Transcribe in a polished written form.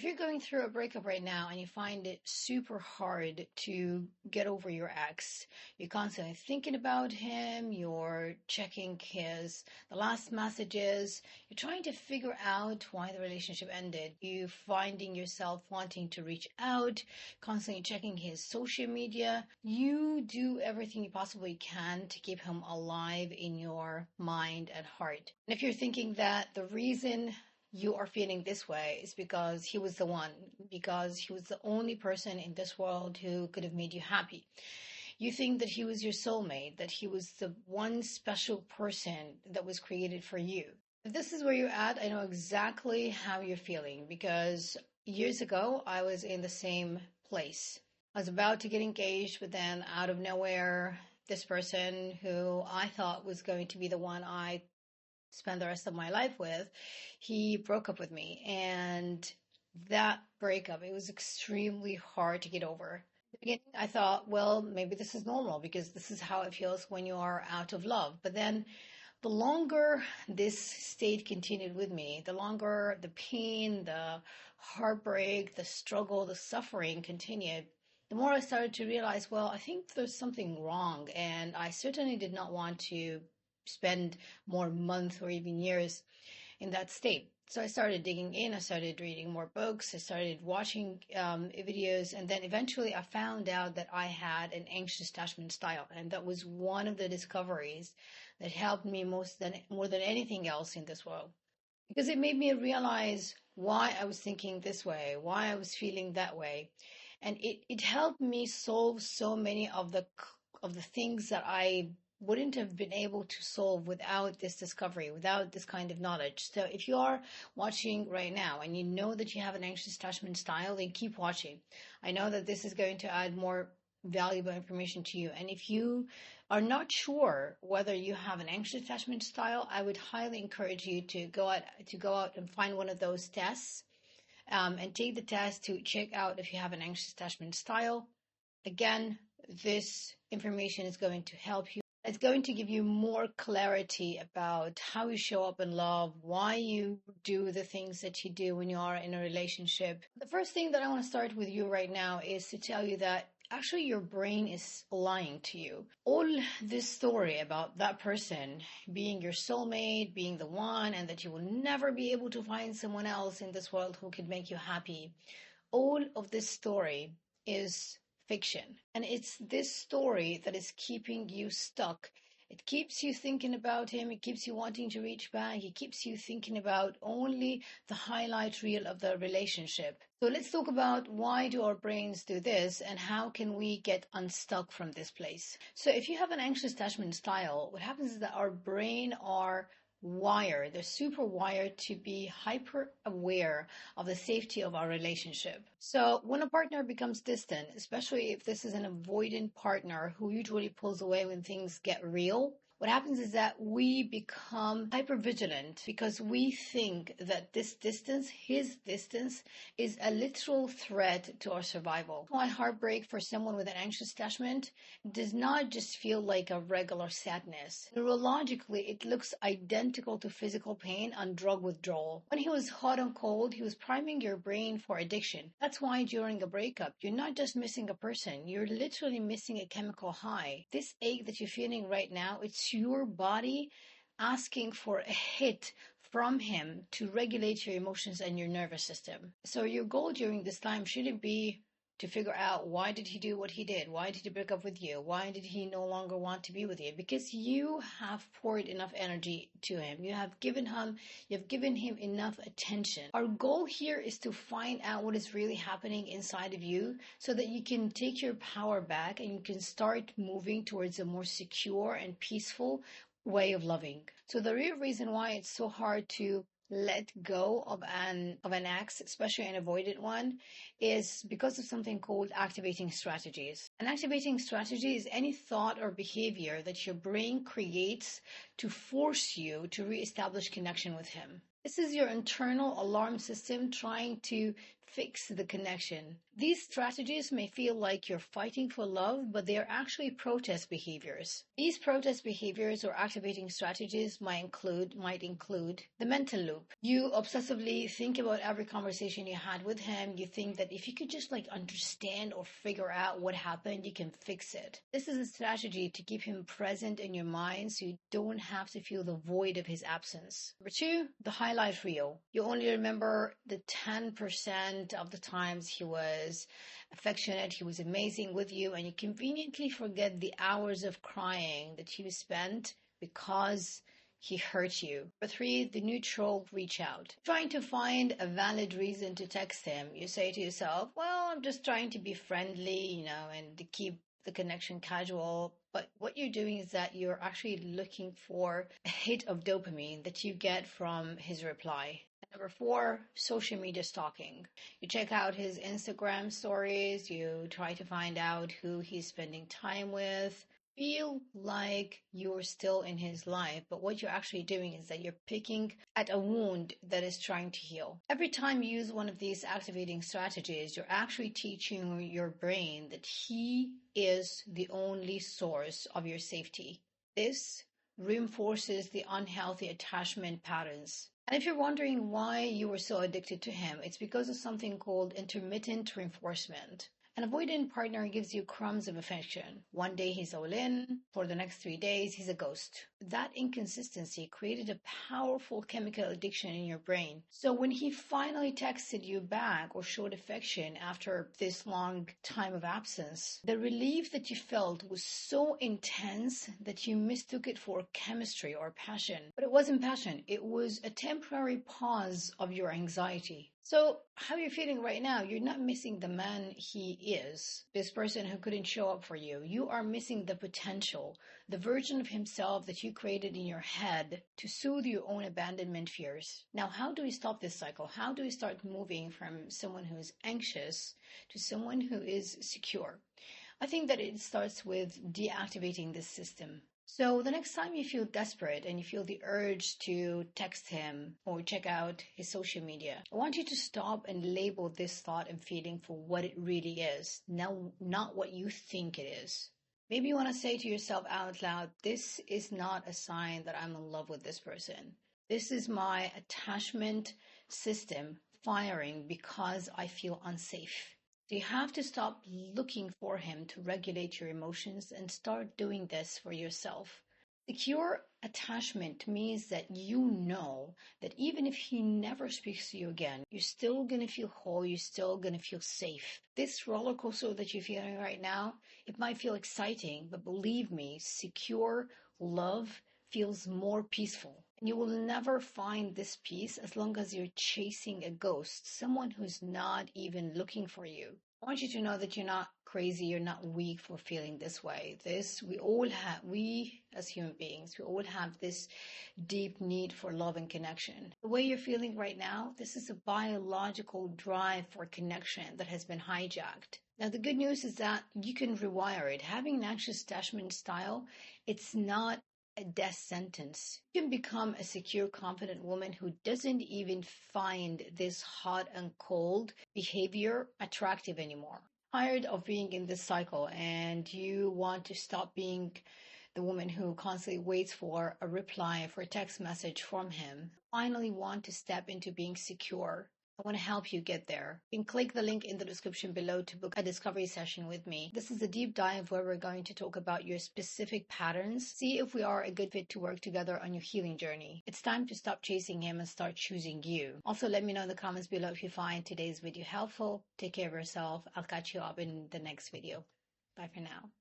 you're going through a breakup right now and you find it super hard to get over your ex, you're constantly thinking about him, you're checking the last messages, you're trying to figure out why the relationship ended. You finding yourself wanting to reach out, constantly checking his social media. You do everything you possibly can to keep him alive in your mind and heart. And if you're thinking that the reason you are feeling this way is because he was the one, because he was the only person in this world who could have made you happy. You think that he was your soulmate, that he was the one special person that was created for you. If this is where you're at, I know exactly how you're feeling because years ago I was in the same place. I was about to get engaged, but then out of nowhere, this person who I thought was going to be the one I spend the rest of my life with, he broke up with me. And that breakup, it was extremely hard to get over. In the beginning, I thought, well, maybe this is normal because this is how it feels when you are out of love. But then the longer this state continued with me, the longer the pain, the heartbreak, the struggle, the suffering continued, the more I started to realize, well, I think there's something wrong. And I certainly did not want to spend more months or even years in that state. So I started digging in, I started reading more books, I started watching videos, and then eventually I found out that I had an anxious attachment style. And that was one of the discoveries that helped me more than anything else in this world. Because it made me realize why I was thinking this way, why I was feeling that way. And it helped me solve so many of the things that I wouldn't have been able to solve without this discovery, without this kind of knowledge. So if you are watching right now and you know that you have an anxious attachment style, then keep watching. I know that this is going to add more valuable information to you. And if you are not sure whether you have an anxious attachment style, I would highly encourage you to go out and find one of those tests, and take the test to check out if you have an anxious attachment style. Again, this information is going to help you. It's going to give you more clarity about how you show up in love, why you do the things that you do when you are in a relationship. The first thing that I want to start with you right now is to tell you that actually your brain is lying to you. All this story about that person being your soulmate, being the one, and that you will never be able to find someone else in this world who could make you happy, all of this story is fiction. And it's this story that is keeping you stuck. It keeps you thinking about him. It keeps you wanting to reach back. It keeps you thinking about only the highlight reel of the relationship. So let's talk about why do our brains do this and how can we get unstuck from this place. So if you have an anxious attachment style, what happens is that our brain are they're super wired to be hyper aware of the safety of our relationship. So when a partner becomes distant, especially if this is an avoidant partner who usually pulls away when things get real, what happens is that we become hyper vigilant because we think that his distance, is a literal threat to our survival. Why heartbreak for someone with an anxious attachment does not just feel like a regular sadness. Neurologically, it looks identical to physical pain and drug withdrawal. When he was hot and cold, he was priming your brain for addiction. That's why during a breakup, you're not just missing a person, you're literally missing a chemical high. This ache that you're feeling right now, it's your body asking for a hit from him to regulate your emotions and your nervous system. So your goal during this time shouldn't be to figure out why did he do what he did? Why did he break up with you? Why did he no longer want to be with you? Because you have poured enough energy to him. You've given him enough attention. Our goal here is to find out what is really happening inside of you so that you can take your power back and you can start moving towards a more secure and peaceful way of loving. So the real reason why it's so hard to let go of an ex, especially an avoidant one, is because of something called activating strategies. An activating strategy is any thought or behavior that your brain creates to force you to reestablish connection with him. This is your internal alarm system trying to fix the connection. These strategies may feel like you're fighting for love, but they are actually protest behaviors. These protest behaviors or activating strategies might include the mental loop. You obsessively think about every conversation you had with him. You think that if you could just understand or figure out what happened, you can fix it. This is a strategy to keep him present in your mind so you don't have to feel the void of his absence. Number two, the highlight reel. You only remember the 10% of the times he was affectionate, he was amazing with you, and you conveniently forget the hours of crying that you spent because he hurt you. Number three, the neutral reach out. Trying to find a valid reason to text him. You say to yourself, well, I'm just trying to be friendly, and to keep the connection casual. But what you're doing is that you're actually looking for a hit of dopamine that you get from his reply. Number four, social media stalking. You check out his Instagram stories, you try to find out who he's spending time with. Feel like you're still in his life, but what you're actually doing is that you're picking at a wound that is trying to heal. Every time you use one of these activating strategies, you're actually teaching your brain that he is the only source of your safety. This reinforces the unhealthy attachment patterns. And if you're wondering why you were so addicted to him, it's because of something called intermittent reinforcement. An avoidant partner gives you crumbs of affection. One day he's all in, for the next 3 days he's a ghost. That inconsistency created a powerful chemical addiction in your brain. So when he finally texted you back or showed affection after this long time of absence, the relief that you felt was so intense that you mistook it for chemistry or passion. But it wasn't passion, it was a temporary pause of your anxiety. So how are you feeling right now? You're not missing the man he is, this person who couldn't show up for you. You are missing the potential, the version of himself that you created in your head to soothe your own abandonment fears. Now, how do we stop this cycle? How do we start moving from someone who is anxious to someone who is secure? I think that it starts with deactivating this system. So the next time you feel desperate and you feel the urge to text him or check out his social media, I want you to stop and label this thought and feeling for what it really is, not what you think it is. Maybe you want to say to yourself out loud, this is not a sign that I'm in love with this person. This is my attachment system firing because I feel unsafe. So you have to stop looking for him to regulate your emotions and start doing this for yourself. Secure attachment means that you know that even if he never speaks to you again, you're still going to feel whole, you're still going to feel safe. This roller coaster that you're feeling right now, it might feel exciting, but believe me, secure love feels more peaceful. And you will never find this peace as long as you're chasing a ghost, someone who's not even looking for you. I want you to know that you're not crazy, you're not weak for feeling this way. We as human beings, we all have this deep need for love and connection. The way you're feeling right now, this is a biological drive for connection that has been hijacked. Now, the good news is that you can rewire it. Having an anxious attachment style, it's not a death sentence. You can become a secure, confident woman who doesn't even find this hot and cold behavior attractive anymore. Tired of being in this cycle and you want to stop being the woman who constantly waits for a reply for a text message from him. Finally want to step into being secure. I want to help you get there. You can click the link in the description below to book a discovery session with me. This is a deep dive where we're going to talk about your specific patterns, see if we are a good fit to work together on your healing journey. It's time to stop chasing him and start choosing you. Also, let me know in the comments below if you find today's video helpful. Take care of yourself. I'll catch you up in the next video. Bye for now.